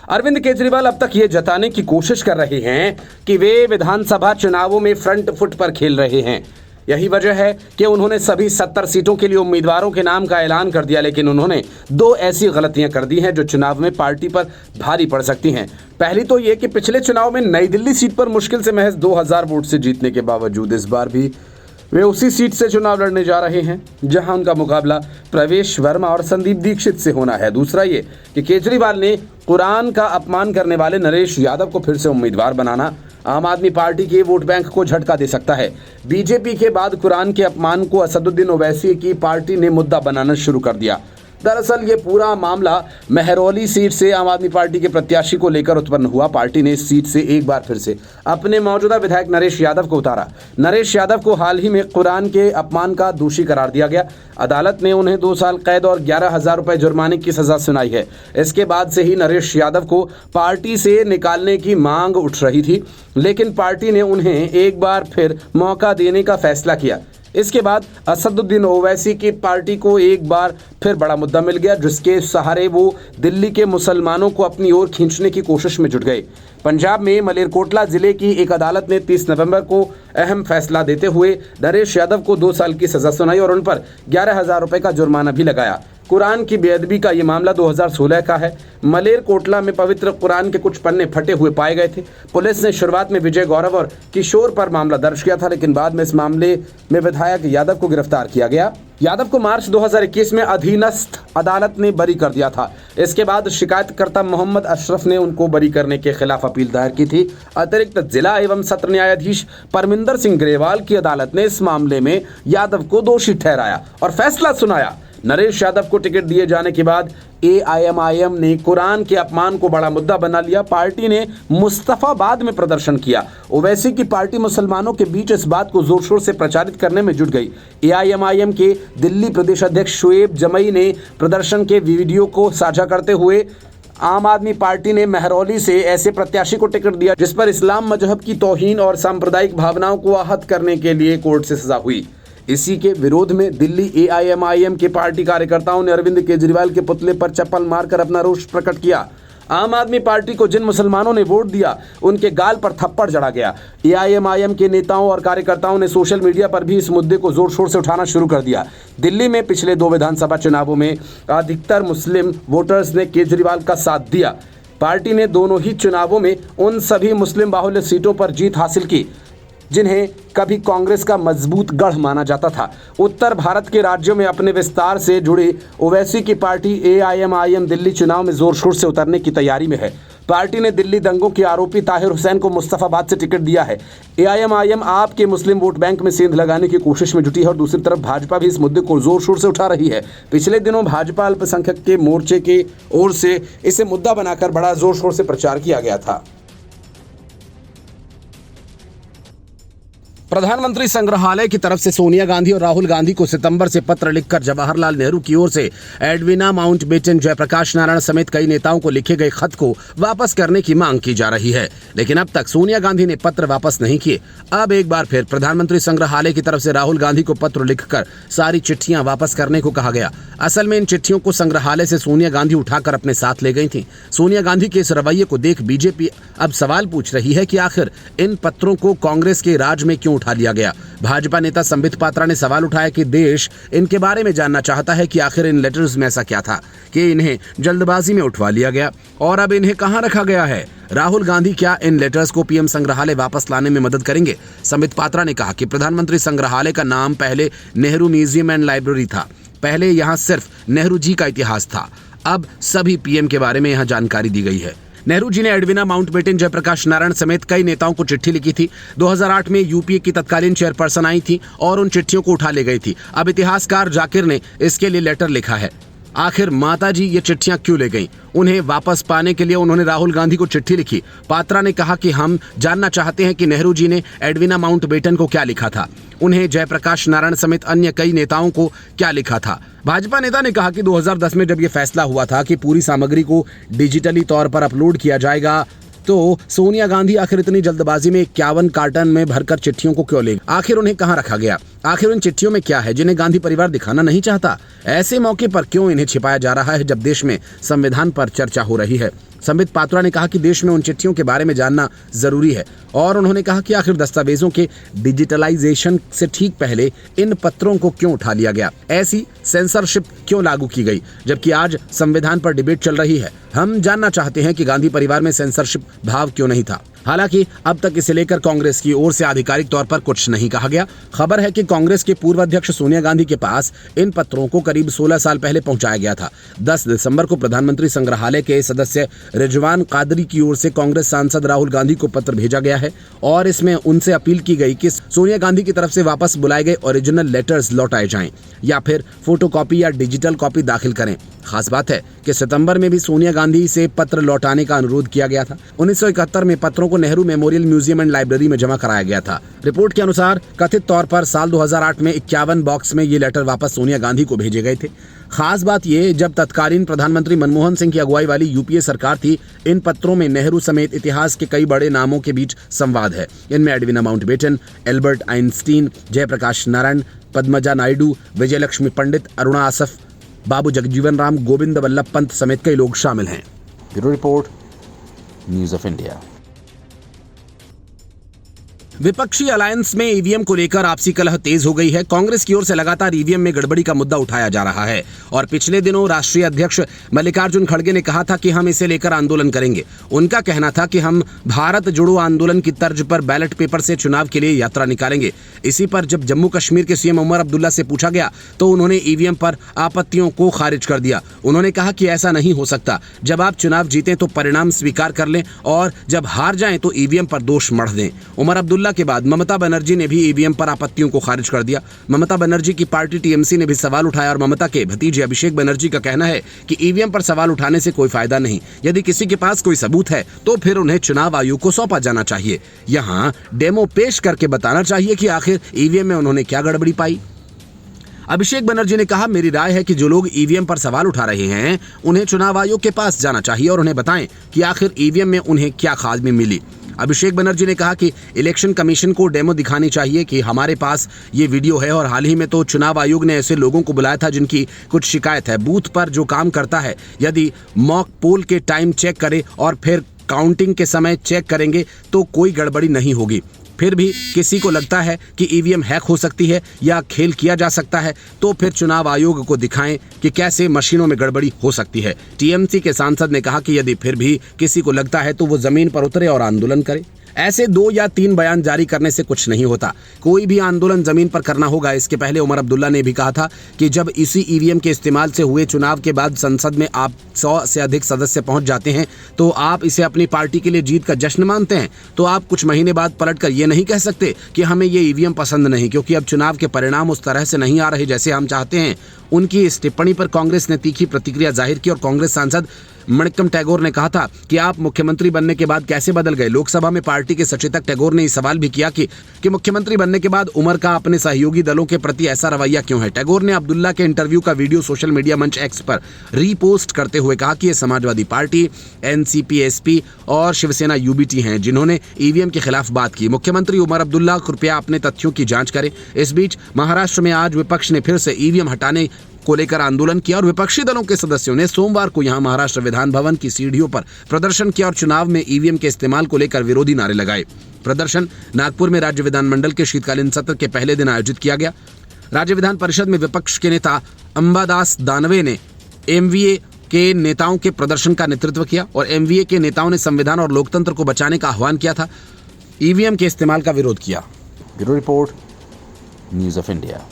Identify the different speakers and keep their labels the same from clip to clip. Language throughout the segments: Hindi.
Speaker 1: अरविंद केजरीवाल अब तक ये जताने की कोशिश कर रहे हैं कि वे विधानसभा चुनावों में फ्रंट फुट पर खेल रहे हैं। यही वजह है कि उन्होंने सभी 70 सीटों के लिए उम्मीदवारों के नाम का ऐलान कर दिया, लेकिन उन्होंने 2 ऐसी गलतियां कर दी हैं जो चुनाव में पार्टी पर भारी पड़ सकती हैं। पहली तो ये कि पिछले चुनाव में नई दिल्ली सीट पर मुश्किल से महज 2000 वोट से जीतने के बावजूद इस बार भी वे उसी सीट से चुनाव लड़ने जा रहे हैं जहां उनका मुकाबला प्रवेश वर्मा और संदीप दीक्षित से होना है। दूसरा ये कि केजरीवाल ने कुरान का अपमान करने वाले नरेश यादव को फिर से उम्मीदवार बनाना आम आदमी पार्टी के वोट बैंक को झटका दे सकता है। बीजेपी के बाद कुरान के अपमान को असदुद्दीन ओवैसी की पार्टी ने मुद्दा बनाना शुरू कर दिया। दरअसल ये पूरा मामला महरौली सीट से आम आदमी पार्टी के प्रत्याशी को लेकर उत्पन्न हुआ। पार्टी ने इस सीट से एक बार फिर से अपने मौजूदा विधायक नरेश यादव को उतारा। नरेश यादव को हाल ही में कुरान के अपमान का दोषी करार दिया गया। अदालत ने उन्हें 2 साल कैद और 11,000 रुपए जुर्माने की सजा सुनाई है। इसके बाद से ही नरेश यादव को पार्टी से निकालने की मांग उठ रही थी, लेकिन पार्टी ने उन्हें एक बार फिर मौका देने का फैसला किया। इसके बाद असदुद्दीन ओवैसी की पार्टी को एक बार फिर बड़ा मुद्दा मिल गया, जिसके सहारे वो दिल्ली के मुसलमानों को अपनी ओर खींचने की कोशिश में जुट गए। पंजाब में मलेरकोटला जिले की एक अदालत ने 30 नवंबर को अहम फैसला देते हुए नरेश यादव को 2 साल की सजा सुनाई और उन पर 11,000 रुपए का जुर्माना भी लगाया। कुरान की बेअदबी का ये मामला 2016 का है। मलेरकोटला में पवित्र कुरान के कुछ पन्ने फटे हुए पाए गए थे। पुलिस ने शुरुआत में विजय गौरव और किशोर पर मामला दर्ज किया था, लेकिन बाद में इस मामले में विधायक यादव को गिरफ्तार किया गया। यादव को मार्च 2021 में अधीनस्थ अदालत ने बरी कर दिया था। इसके बाद शिकायतकर्ता मोहम्मद अशरफ ने उनको बरी करने के खिलाफ अपील दायर की थी। अतिरिक्त जिला एवं सत्र न्यायाधीश परमिंदर सिंह ग्रेवाल की अदालत ने इस मामले में यादव को दोषी ठहराया और फैसला सुनाया। नरेश यादव को टिकट दिए जाने के बाद AIMIM ने कुरान के अपमान को बड़ा मुद्दा बना लिया। पार्टी ने मुस्तफाबाद में प्रदर्शन किया। ओवैसी की पार्टी मुसलमानों के बीच इस बात को जोर शोर से प्रचारित करने में जुट गई। AIMIM के दिल्ली प्रदेश अध्यक्ष शुएब जमई ने प्रदर्शन के वीडियो को साझा करते हुए आम आदमी पार्टी ने महरौली से ऐसे प्रत्याशी को टिकट दिया जिस पर इस्लाम मजहब की तौहीन और सांप्रदायिक भावनाओं को आहत करने के लिए कोर्ट से सजा हुई। इसी के विरोध में दिल्ली AIMIM के पार्टी कार्यकर्ताओं ने अरविंद केजरीवाल के पुतले पर चप्पल मारकर अपना रोष प्रकट किया। आम आदमी पार्टी को जिन मुसलमानों ने वोट दिया उनके गाल पर थप्पड़ जड़ा गया। AIMIM के नेताओं और कार्यकर्ताओं ने सोशल मीडिया पर भी इस मुद्दे को जोर शोर से उठाना शुरू कर दिया। दिल्ली में पिछले 2 विधानसभा चुनावों में अधिकतर मुस्लिम वोटर्स ने केजरीवाल का साथ दिया। पार्टी ने दोनों ही चुनावों में उन सभी मुस्लिम बाहुल्य सीटों पर जीत हासिल की जिन्हें कभी कांग्रेस का मजबूत गढ़ माना जाता था। उत्तर भारत के राज्यों में अपने विस्तार से जुड़ी ओवैसी की पार्टी AIMIM दिल्ली चुनाव में जोर शोर से उतरने की तैयारी में है। पार्टी ने दिल्ली दंगों के आरोपी ताहिर हुसैन को मुस्तफाबाद से टिकट दिया है। AIMIM आप के मुस्लिम वोट बैंक में सेंध लगाने की कोशिश में जुटी है और दूसरी तरफ भाजपा भी इस मुद्दे को जोर शोर से उठा रही है। पिछले दिनों भाजपा अल्पसंख्यक के मोर्चे की ओर से इसे मुद्दा बनाकर बड़ा जोर शोर से प्रचार किया गया था। प्रधानमंत्री संग्रहालय की तरफ से सोनिया गांधी और राहुल गांधी को सितंबर से पत्र लिखकर जवाहरलाल नेहरू की ओर से एडविना माउंटबेटन, जयप्रकाश नारायण समेत कई नेताओं को लिखे गए खत को वापस करने की मांग की जा रही है, लेकिन अब तक सोनिया गांधी ने पत्र वापस नहीं किए। अब एक बार फिर प्रधानमंत्री संग्रहालय की तरफ से राहुल गांधी को पत्र लिखकर सारी चिट्ठियां वापस करने को कहा गया। असल में इन चिट्ठियों को संग्रहालय से सोनिया गांधी उठाकर अपने साथ ले गई थी। सोनिया गांधी के इस रवैये को देख बीजेपी अब सवाल पूछ रही है कि आखिर इन पत्रों को कांग्रेस के राज में क्यों उठा लिया गया। भाजपा नेता संबित पात्रा ने सवाल उठाया कि देश इनके बारे में जानना चाहता है कि आखिर इन लेटर्स में ऐसा क्या था कि इन्हें जल्दबाजी में उठवा लिया गया और अब इन्हें कहां रखा गया है। राहुल गांधी क्या इन लेटर्स को पीएम संग्रहालय वापस लाने में मदद करेंगे? संबित पात्रा ने कहा कि प्रधानमंत्री संग्रहालय का नाम पहले नेहरू म्यूजियम एंड लाइब्रेरी था। पहले यहाँ सिर्फ नेहरू जी का इतिहास था, अब सभी पीएम के बारे में यहाँ जानकारी दी गई है। नेहरू जी ने एडविना माउंटबेटन, जयप्रकाश नारायण समेत कई नेताओं को चिट्ठी लिखी थी। 2008 में यूपीए की तत्कालीन चेयरपर्सन आई थी और उन चिट्ठियों को उठा ले गई थी। अब इतिहासकार जाकिर ने इसके लिए लेटर लिखा है। आखिर माताजी ये चिट्ठियां क्यों ले गईं? उन्हें वापस पाने के लिए उन्होंने राहुल गांधी को चिट्ठी लिखी। पात्रा ने कहा कि हम जानना चाहते हैं कि नेहरू जी ने एडविना माउंटबेटन को क्या लिखा था, उन्हें जयप्रकाश नारायण समेत अन्य कई नेताओं को क्या लिखा था। भाजपा नेता ने कहा कि 2010 में जब ये फैसला हुआ था कि पूरी सामग्री को डिजिटली तौर पर अपलोड किया जाएगा, तो सोनिया गांधी आखिर इतनी जल्दबाजी में 51 कार्टन में भरकर चिट्ठियों को क्यों ले, आखिर उन्हें कहां रखा गया। आखिर उन चिट्ठियों में क्या है जिन्हें गांधी परिवार दिखाना नहीं चाहता? ऐसे मौके पर क्यों इन्हें छिपाया जा रहा है जब देश में संविधान पर चर्चा हो रही है? संबित पात्रा ने कहा कि देश में उन चिट्ठियों के बारे में जानना जरूरी है और उन्होंने कहा कि आखिर दस्तावेजों के डिजिटलाइजेशन से ठीक पहले इन पत्रों को क्यों उठा लिया गया? ऐसी सेंसरशिप क्यों लागू की गई जबकि आज संविधान पर डिबेट चल रही है? हम जानना चाहते हैं कि गांधी परिवार में सेंसरशिप भाव क्यों नहीं था। हालांकि अब तक इसे लेकर कांग्रेस की ओर से आधिकारिक तौर पर कुछ नहीं कहा गया। खबर है कि कांग्रेस के पूर्व अध्यक्ष सोनिया गांधी के पास इन पत्रों को करीब 16 साल पहले पहुंचाया गया था। 10 दिसंबर को प्रधानमंत्री संग्रहालय के सदस्य रिजवान कादरी की ओर से कांग्रेस सांसद राहुल गांधी को पत्र भेजा गया है और इसमें उनसे अपील की गई कि सोनिया गांधी की तरफ से वापस बुलाए गए ओरिजिनल लेटर्स लौटाए जाएं या फिर फोटोकॉपी या डिजिटल कॉपी दाखिल करें। खास बात है कि सितंबर में भी सोनिया गांधी से पत्र लौटाने का अनुरोध किया गया था। 1971 में पत्रों को Nehru memorial museum and library में जमा कराया गया था। रिपोर्ट के अनुसार कथित तौर पर साल 2008 में 51 बॉक्स में ये लेटर वापस सोनिया गांधी को भेजे गए थे। खास बात ये, जब तत्कालीन प्रधानमंत्री मनमोहन सिंह की अगुवाई वाली यूपीए सरकार थी, इन पत्रों में नेहरू समेत इतिहास के कई बड़े नामों के बीच संवाद है। इनमें Edwina Mountbatten, Albert Einstein, Jayaprakash Narayan, Padmaja Naidu, Vijayalakshmi Pandit, Aruna Asaf, Babu Jagjivan Ram, Govind Ballabh Pant समेत कई लोग शामिल हैं। Bureau report, news of India. विपक्षी अलायंस में ईवीएम को लेकर आपसी कलह तेज हो गई है। कांग्रेस की ओर से लगातार ईवीएम में गड़बड़ी का मुद्दा उठाया जा रहा है और पिछले दिनों राष्ट्रीय अध्यक्ष मल्लिकार्जुन खड़गे ने कहा था कि हम इसे लेकर आंदोलन करेंगे। उनका कहना था कि हम भारत जोड़ो आंदोलन की तर्ज पर बैलेट पेपर से चुनाव के लिए यात्रा निकालेंगे। इसी पर जब जम्मू कश्मीर के सीएम उमर अब्दुल्ला से पूछा गया तो उन्होंने ईवीएम पर आपत्तियों को खारिज कर दिया। उन्होंने कहा कि ऐसा नहीं हो सकता, जब आप चुनाव जीतें तो परिणाम स्वीकार कर लें और जब हार जाएं तो ईवीएम पर दोष मढ़ दें। उमर अब्दुल्ला के बाद ममता बनर्जी ने भी ईवीएम पर आपत्तियों को खारिज कर दिया। ममता बनर्जी की पार्टी टीएमसी ने भी सवाल उठाया और ममता के भतीजे अभिषेक बनर्जी का कहना है कि ईवीएम पर सवाल उठाने से कोई फायदा नहीं। यदि किसी के पास कोई सबूत है तो फिर उन्हें चुनाव आयोग को सौंपा जाना चाहिए। यहाँ डेमो पेश करके बताना चाहिए कि आखिर ईवीएम में उन्होंने क्या गड़बड़ी पाई। अभिषेक बनर्जी ने कहा, मेरी राय है कि जो लोग ईवीएम पर सवाल उठा रहे हैं उन्हें चुनाव आयोग के पास जाना चाहिए और उन्हें बताएं कि आखिर ईवीएम में उन्हें क्या खामी मिली। अभिषेक बनर्जी ने कहा कि इलेक्शन कमीशन को डेमो दिखानी चाहिए कि हमारे पास ये वीडियो है और हाल ही में तो चुनाव आयोग ने ऐसे लोगों को बुलाया था जिनकी कुछ शिकायत है। बूथ पर जो काम करता है, यदि मॉक पोल के टाइम चेक करे और फिर काउंटिंग के समय चेक करेंगे तो कोई गड़बड़ी नहीं होगी। फिर भी किसी को लगता है कि ईवीएम हैक हो सकती है या खेल किया जा सकता है तो फिर चुनाव आयोग को दिखाएं कि कैसे मशीनों में गड़बड़ी हो सकती है। टीएमसी के सांसद ने कहा कि यदि फिर भी किसी को लगता है तो वो जमीन पर उतरे और आंदोलन करे। ऐसे 2 या 3 बयान जारी करने से कुछ नहीं होता, कोई भी आंदोलन जमीन पर करना होगा। इसके पहले उमर अब्दुल्ला ने भी कहा था कि जब इसी ईवीएम के इस्तेमाल से हुए चुनाव के बाद संसद में आप 100 से अधिक सदस्य पहुंच जाते हैं तो आप इसे अपनी पार्टी के लिए जीत का जश्न मानते हैं, तो आप कुछ महीने बाद पलटकर ये नहीं कह सकते कि हमें ये ईवीएम पसंद नहीं क्योंकि अब चुनाव के परिणाम उस तरह से नहीं आ रहे जैसे हम चाहते हैं। उनकी इस टिप्पणी पर कांग्रेस ने तीखी प्रतिक्रिया जाहिर की और कांग्रेस सांसद मणिक्कम टैगोर ने कहा था कि आप मुख्यमंत्री बनने के बाद कैसे बदल गए। लोकसभा में पार्टी के सचेतक टैगोर ने सवाल भी किया कि मुख्यमंत्री बनने के बाद उमर का अपने सहयोगी दलों के प्रति ऐसा रवैया क्यों है। टैगोर ने अब्दुल्ला के इंटरव्यू का वीडियो सोशल मीडिया मंच एक्स पर रीपोस्ट करते हुए कहा कि ये समाजवादी पार्टी, एनसीपी, एसपी और शिवसेना यूबीटी हैं जिन्होंने ईवीएम के खिलाफ बात की। मुख्यमंत्री उमर अब्दुल्ला कृपया अपने तथ्यों की जांच करें। इस बीच महाराष्ट्र में आज विपक्ष ने फिर से ईवीएम हटाने को लेकर आंदोलन किया और विपक्षी दलों के सदस्यों ने सोमवार को यहां महाराष्ट्र विधान भवन की सीढ़ियों पर प्रदर्शन किया और चुनाव में ईवीएम के इस्तेमाल को लेकर विरोधी नारे लगाए। प्रदर्शन नागपुर में राज्य विधानमंडल के शीतकालीन सत्र के पहले दिन आयोजित किया गया। राज्य विधान परिषद में विपक्ष के नेता अंबादास दानवे ने एमवीए के नेताओं के प्रदर्शन का नेतृत्व किया और एमवीए के नेताओं ने संविधान और लोकतंत्र को बचाने का आह्वान किया था, ईवीएम के इस्तेमाल का विरोध किया। Bureau report, news of India.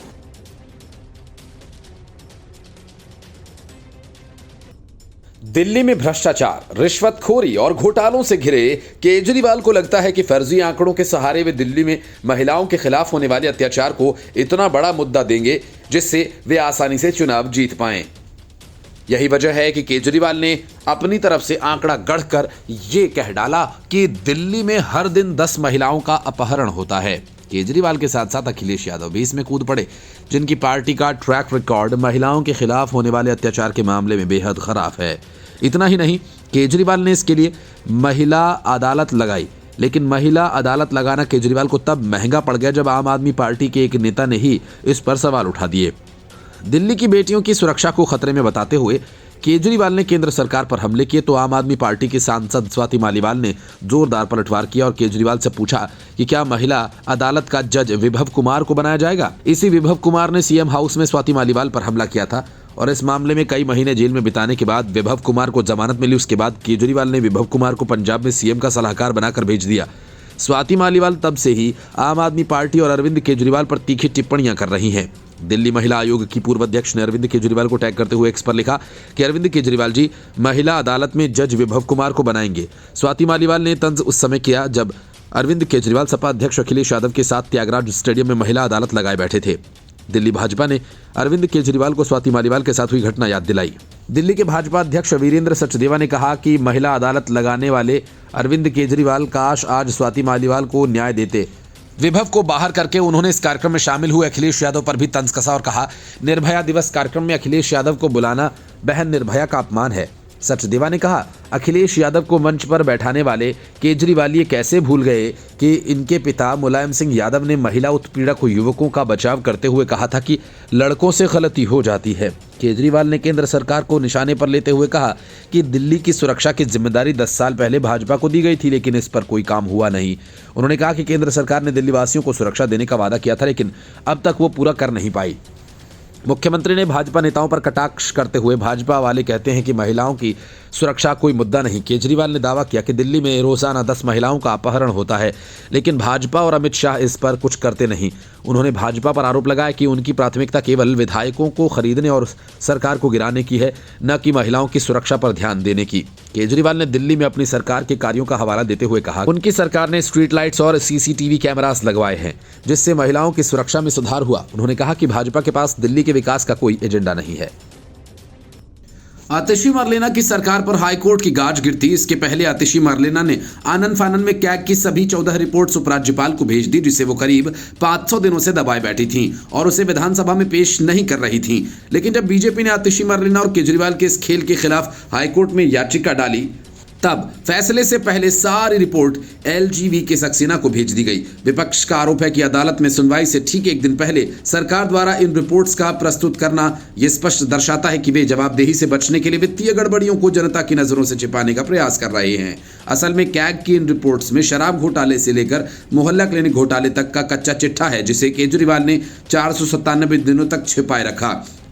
Speaker 1: Delhi में भ्रष्टाचार, रिश्वतखोरी और घोटालों से घिरे केजरीवाल को लगता है कि फर्जी आंकड़ों के सहारे वे दिल्ली में महिलाओं के खिलाफ होने वाले अत्याचार को इतना बड़ा मुद्दा देंगे जिससे वे आसानी से चुनाव जीत पाएं। यही वजह है कि केजरीवाल ने अपनी तरफ से आंकड़ा गढ़कर ये कह डाला कि दिल्ली में हर दिन 10 महिलाओं का अपहरण होता है। केजरीवाल के साथ साथ अखिलेश यादव भी इसमें कूद पड़े, जिनकी पार्टी का ट्रैक रिकॉर्ड महिलाओं के खिलाफ होने वाले अत्याचार के मामले में बेहद खराब है। इतना ही नहीं, केजरीवाल ने इसके लिए महिला अदालत लगाई।
Speaker 2: लेकिन महिला अदालत लगाना केजरीवाल को तब महंगा पड़ गया जब आम आदमी पार्टी के एक नेता ने ही इस पर सवाल उठा दिए। दिल्ली की बेटियों की सुरक्षा को खतरे में बताते हुए केजरीवाल ने केंद्र सरकार पर हमले किए तो आम आदमी पार्टी की सांसद स्वाति मालीवाल ने जोरदार पलटवार किया और केजरीवाल से पूछा कि क्या महिला अदालत का जज विभव कुमार को बनाया जाएगा। इसी विभव कुमार ने सीएम हाउस में स्वाति मालीवाल पर हमला किया था और इस मामले में कई महीने जेल में बिताने के बाद विभव कुमार को जमानत मिली। उसके बाद केजरीवाल ने विभव कुमार को पंजाब में सीएम का सलाहकार बनाकर भेज दिया। स्वाति मालीवाल तब से ही आम आदमी पार्टी और अरविंद केजरीवाल पर तीखी टिप्पणियां कर रही हैं। दिल्ली महिला आयोग की पूर्व अध्यक्ष ने अरविंद केजरीवाल को टैग करते हुए एक्स पर लिखा कि अरविंद केजरीवाल जी महिला अदालत में जज विभव कुमार को बनाएंगे। स्वाति मालीवाल ने तंज उस समय किया जब अरविंद केजरीवाल सपा अध्यक्ष अखिलेश यादव के साथ त्यागराज स्टेडियम में महिला अदालत लगाए बैठे थे। दिल्ली भाजपा ने अरविंद केजरीवाल को स्वाति मालीवाल के साथ हुई घटना याद दिलाई। दिल्ली के भाजपा अध्यक्ष वीरेंद्र सचदेवा ने कहा कि महिला अदालत लगाने वाले अरविंद केजरीवाल काश आज स्वाति मालीवाल को न्याय देते। विभव को बाहर करके उन्होंने इस कार्यक्रम में शामिल हुए अखिलेश यादव पर भी तंज कसा और कहा निर्भया दिवस कार्यक्रम में अखिलेश यादव को बुलाना बहन निर्भया का अपमान है। सचदेवा ने कहा अखिलेश यादव को मंच पर बैठाने वाले केजरीवाल ये कैसे भूल गए कि इनके पिता मुलायम सिंह यादव ने महिला उत्पीड़क युवकों का बचाव करते हुए कहा था कि लड़कों से गलती हो जाती है। केजरीवाल ने केंद्र सरकार को निशाने पर लेते हुए कहा कि दिल्ली की सुरक्षा की जिम्मेदारी 10 साल पहले भाजपा को दी गई थी लेकिन इस पर कोई काम हुआ नहीं। उन्होंने कहा कि केंद्र सरकार ने दिल्ली वासियों को सुरक्षा देने का वादा किया था लेकिन अब तक वो पूरा कर नहीं पाई। मुख्यमंत्री ने भाजपा नेताओं पर कटाक्ष करते हुए भाजपा वाले कहते हैं कि महिलाओं की सुरक्षा कोई मुद्दा नहीं। केजरीवाल ने दावा किया कि दिल्ली में रोजाना 10 महिलाओं का अपहरण होता है लेकिन भाजपा और अमित शाह इस पर कुछ करते नहीं। उन्होंने भाजपा पर आरोप लगाया कि उनकी प्राथमिकता केवल विधायकों को खरीदने और सरकार को गिराने की है, न कि महिलाओं की सुरक्षा पर ध्यान देने की। केजरीवाल ने दिल्ली में अपनी सरकार के कार्यों का हवाला देते हुए कहा उनकी सरकार ने स्ट्रीट लाइट्स और सीसीटीवी कैमरास लगवाए हैं जिससे महिलाओं की सुरक्षा में सुधार हुआ। उन्होंने कहा कि भाजपा के पास दिल्ली के विकास का कोई एजेंडा नहीं है।
Speaker 1: आतिशी मरलेना की सरकार पर हाईकोर्ट की गाज गिरती। इसके पहले आतिशी मरलेना ने आनन फानन में कैग की सभी 14 रिपोर्ट्स उपराज्यपाल को भेज दी जिसे वो करीब 500 दिनों से दबाए बैठी थी और उसे विधानसभा में पेश नहीं कर रही थी। लेकिन जब बीजेपी ने आतिशी मरलेना और केजरीवाल के इस खेल के खिलाफ हाईकोर्ट में याचिका डाली तब फैसले से पहले सारी रिपोर्ट एलजीवी के सक्सेना को भेज दी गई। विपक्ष का आरोप है कि अदालत में सुनवाई से ठीक एक दिन पहले सरकार द्वारा इन रिपोर्ट्स का प्रस्तुत करना यह स्पष्ट दर्शाता है कि वे जवाबदेही से बचने के लिए वित्तीय गड़बड़ियों को जनता की नजरों से छिपाने का प्रयास कर रहे हैं। असल में कैग की इन रिपोर्ट्स में शराब घोटाले से लेकर मोहल्ला क्लिनिक घोटाले तक का कच्चा चिट्ठा है जिसे केजरीवाल ने 497 दिनों तक छिपाए रखा।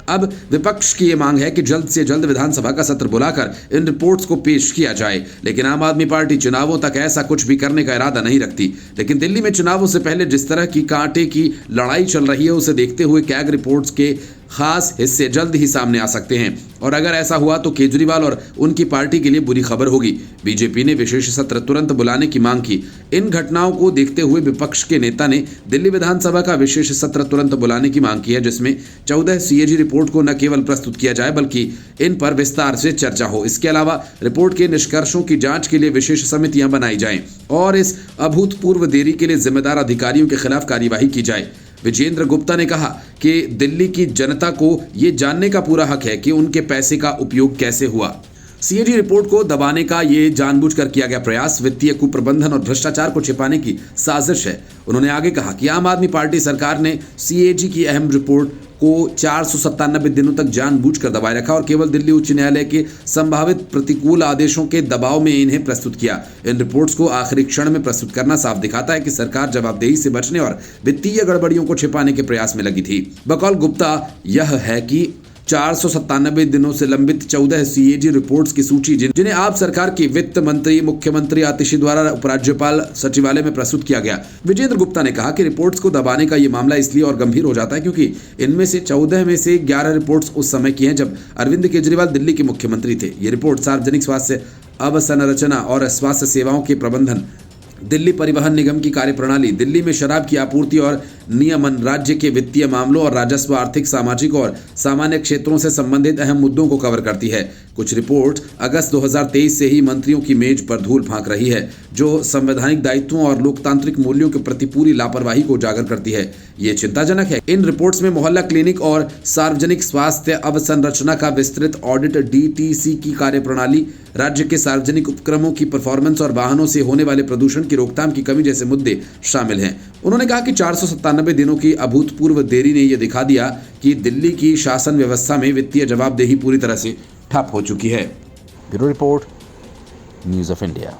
Speaker 1: अब विपक्ष की ये मांग है कि जल्द से जल्द विधानसभा का सत्र बुलाकर इन रिपोर्ट्स को पेश किया जाए लेकिन आम आदमी पार्टी चुनावों तक ऐसा कुछ भी करने का इरादा नहीं रखती। लेकिन दिल्ली में चुनावों से पहले जिस तरह की कांटे की लड़ाई चल रही है उसे देखते हुए कैग रिपोर्ट्स के खास हिस्से जल्द ही सामने आ सकते हैं और अगर ऐसा हुआ तो केजरीवाल और उनकी पार्टी के लिए बुरी खबर होगी। बीजेपी ने विशेष सत्र तुरंत बुलाने की मांग की। इन घटनाओं को देखते हुए विपक्ष के नेता ने दिल्ली विधानसभा का विशेष सत्र तुरंत बुलाने की मांग की है जिसमें 14 सीएजी रिपोर्ट को न केवल प्रस्तुत किया जाए बल्कि इन पर विस्तार से चर्चा हो। इसके अलावा रिपोर्ट के निष्कर्षों की जांच के लिए विशेष समितियां बनाई जाएं और इस अभूतपूर्व देरी के लिए जिम्मेदार अधिकारियों के खिलाफ कार्यवाही की जाए। विजेंद्र गुप्ता ने कहा कि दिल्ली की जनता को ये जानने का पूरा हक है कि उनके पैसे का उपयोग कैसे हुआ। सीएजी रिपोर्ट को दबाने का ये जानबूझकर किया गया प्रयास वित्तीय कुप्रबंधन और भ्रष्टाचार को छिपाने की साजिश है। उन्होंने आगे कहा कि आम आदमी पार्टी सरकार ने सीएजी की अहम रिपोर्ट को 497 दिनों तक जानबूझकर दबाए रखा और केवल दिल्ली उच्च न्यायालय के संभावित प्रतिकूल आदेशों के दबाव में इन्हें प्रस्तुत किया। इन रिपोर्ट्स को आखिरी क्षण में प्रस्तुत करना साफ दिखाता है कि सरकार जवाबदेही से बचने और वित्तीय गड़बड़ियों को छिपाने के प्रयास में लगी थी। बकौल गुप्ता यह है कि 497 दिनों से लंबित 14 सीएजी रिपोर्ट्स की सूची जिन्हें आप सरकार की वित्त मंत्री मुख्यमंत्री आतिशी द्वारा उपराज्यपाल सचिवालय में प्रस्तुत किया गया। विजेंद्र गुप्ता ने कहा कि रिपोर्ट्स को दबाने का ये मामला इसलिए और गंभीर हो जाता है क्योंकि इनमें से 14 में से 11 रिपोर्ट्स उस समय की हैं जब अरविंद केजरीवाल दिल्ली के मुख्यमंत्री थे। ये रिपोर्ट सार्वजनिक स्वास्थ्य अवसंरचना और स्वास्थ्य सेवाओं के प्रबंधन, दिल्ली परिवहन निगम की कार्यप्रणाली, दिल्ली में शराब की आपूर्ति और नियमन, राज्य के वित्तीय मामलों और राजस्व, आर्थिक, सामाजिक और सामान्य क्षेत्रों से संबंधित अहम मुद्दों को कवर करती है। कुछ रिपोर्ट अगस्त 2023 से ही मंत्रियों की मेज पर धूल फांक रही है जो संवैधानिक दायित्वों और लोकतांत्रिक मूल्यों के प्रति पूरी लापरवाही को उजागर करती है।
Speaker 2: ये चिंताजनक है। इन रिपोर्ट्स में मोहल्ला क्लिनिक और सार्वजनिक स्वास्थ्य अवसंरचना का विस्तृत ऑडिट, डीटीसी की कार्यप्रणाली, राज्य के सार्वजनिक उपक्रमों की परफॉर्मेंस और वाहनों से होने वाले प्रदूषण की रोकथाम की कमी जैसे मुद्दे शामिल हैं। उन्होंने कहा कि 497 दिनों की अभूतपूर्व देरी ने यह दिखा दिया कि दिल्ली की शासन व्यवस्था में वित्तीय जवाबदेही पूरी तरह से ठप हो चुकी है। Bureau report, news of India.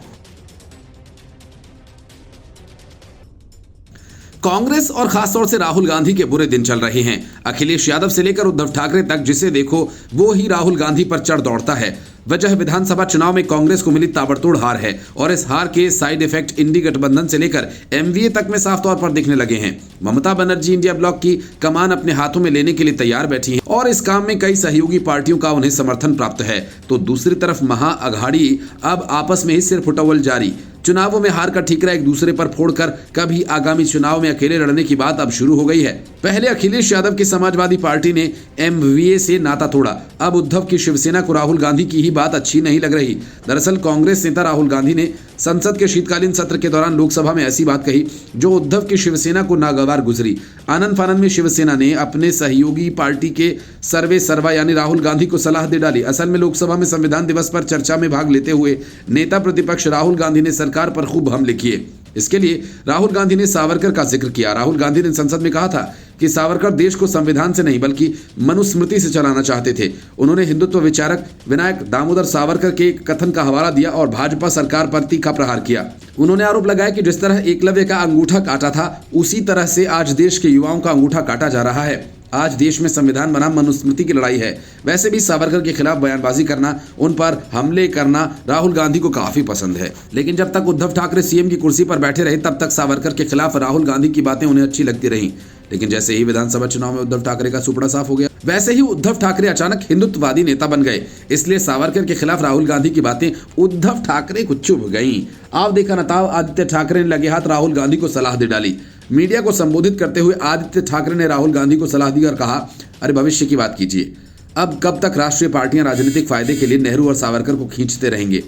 Speaker 2: Congress और खासतौर से राहुल गांधी के बुरे दिन चल रहे हैं। अखिलेश यादव से लेकर उद्धव ठाकरे तक जिसे देखो वो ही राहुल गांधी पर चढ़ दौड़ता है। वजह विधानसभा चुनाव में कांग्रेस को मिली ताबड़तोड़ हार है और इस हार के साइड इफेक्ट इंडी गठबंधन से लेकर एमवीए तक में साफ तौर पर दिखने लगे हैं। ममता बनर्जी इंडिया ब्लॉक की कमान अपने हाथों में लेने के लिए तैयार बैठी हैं और इस काम में कई सहयोगी पार्टियों का उन्हें समर्थन प्राप्त है। तो दूसरी तरफ महाअघाड़ी अब आपस में ही सिर फुटौल जारी। चुनावों में हार का ठीकरा एक दूसरे पर फोड़कर कभी आगामी चुनाव में अकेले लड़ने की बात अब शुरू हो गई है। पहले अखिलेश यादव की समाजवादी पार्टी ने एमवीए से नाता तोड़ा, अब उद्धव की शिवसेना को राहुल गांधी की ही बात अच्छी नहीं लग रही। दरअसल कांग्रेस नेता राहुल गांधी ने संसद के शीतकालीन सत्र के दौरान लोकसभा में ऐसी बात कही जो उद्धव की शिवसेना को नागवार गुजरी। आनंद फानंद में शिवसेना ने अपने सहयोगी पार्टी के सर्वे सर्वा यानी राहुल गांधी को सलाह दे डाली। असल में लोकसभा में संविधान दिवस पर चर्चा में भाग लेते हुए नेता प्रतिपक्ष राहुल गांधी ने सरकार पर खूब हमले किए। इसके लिए राहुल गांधी ने सावरकर का जिक्र किया। राहुल गांधी ने संसद में कहा था कि सावरकर देश को संविधान से नहीं बल्कि मनुस्मृति से चलाना चाहते थे। उन्होंने हिंदुत्व विचारक विनायक दामोदर सावरकर के कथन का हवाला दिया और भाजपा सरकार पर तीखा प्रहार किया। उन्होंने आरोप लगाया कि जिस तरह एकलव्य का अंगूठा काटा था उसी तरह से आज देश के युवाओं का अंगूठा काटा जा रहा है। आज देश में संविधान बनाम मनुस्मृति की लड़ाई है। वैसे भी सावरकर के खिलाफ बयानबाजी करना, उन पर हमले करना राहुल गांधी को काफी पसंद है। लेकिन जब तक उद्धव ठाकरे सीएम की कुर्सी पर बैठे रहे तब तक सावरकर के खिलाफ राहुल गांधी की बातें उन्हें अच्छी लगती रहीं। लेकिन जैसे ही विधानसभा चुनाव में उद्धव ठाकरे का सुपड़ा साफ हो गया, वैसे ही उद्धव ठाकरे अचानक हिंदुत्ववादी नेता बन गए। इसलिए सावरकर के खिलाफ राहुल गांधी की बातें उद्धव ठाकरे को चुभ गईं। आप देखा नताब आदित्य ठाकरे ने लगे हाथ राहुल गांधी को सलाह दे डाली। मीडिया को संबोधित करते हुए आदित्य ठाकरे ने राहुल गांधी को सलाह दी और कहा, अरे भविष्य की बात कीजिए। अब कब तक राष्ट्रीय पार्टियां राजनीतिक फायदे के लिए नेहरू और सावरकर को खींचते रहेंगे।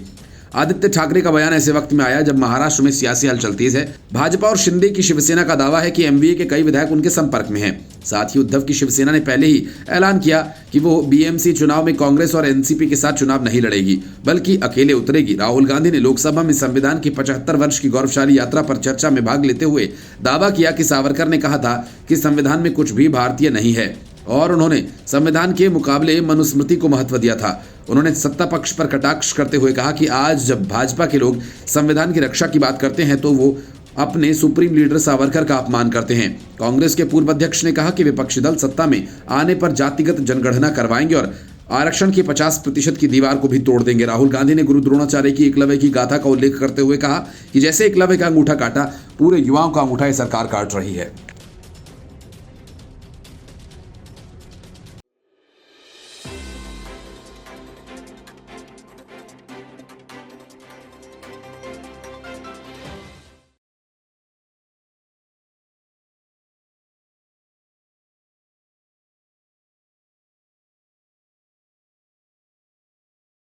Speaker 2: आदित्य ठाकरे का बयान ऐसे वक्त में आया जब महाराष्ट्र में सियासी हलचल तेज है। भाजपा और शिंदे की शिवसेना का दावा है कि एमवीए के कई विधायक उनके संपर्क में हैं। साथ ही उद्धव की शिवसेना ने पहले ही ऐलान किया कि वो बीएमसी चुनाव में कांग्रेस और एनसीपी के साथ चुनाव नहीं लड़ेगी बल्कि अकेले उतरेगी। राहुल गांधी ने लोकसभा में संविधान की 75 वर्ष की गौरवशाली यात्रा पर चर्चा में भाग लेते हुए दावा किया कि सावरकर ने कहा था कि संविधान में कुछ भी भारतीय नहीं है और उन्होंने संविधान के मुकाबले मनुस्मृति को महत्व दिया था। उन्होंने सत्ता पक्ष पर कटाक्ष करते हुए कहा कि आज जब भाजपा के लोग संविधान की रक्षा की बात करते हैं तो वो अपने सुप्रीम लीडर सावरकर का अपमान करते हैं। कांग्रेस के पूर्व अध्यक्ष ने कहा कि विपक्षी दल सत्ता में आने पर जातिगत जनगणना करवाएंगे और आरक्षण की 50% की दीवार को भी तोड़ देंगे। राहुल गांधी ने गुरु द्रोणाचार्य की एकलव्य की गाथा का उल्लेख करते हुए कहा कि जैसे एकलव्य का अंगूठा काटा, पूरे युवाओं का अंगूठा ये सरकार काट रही है।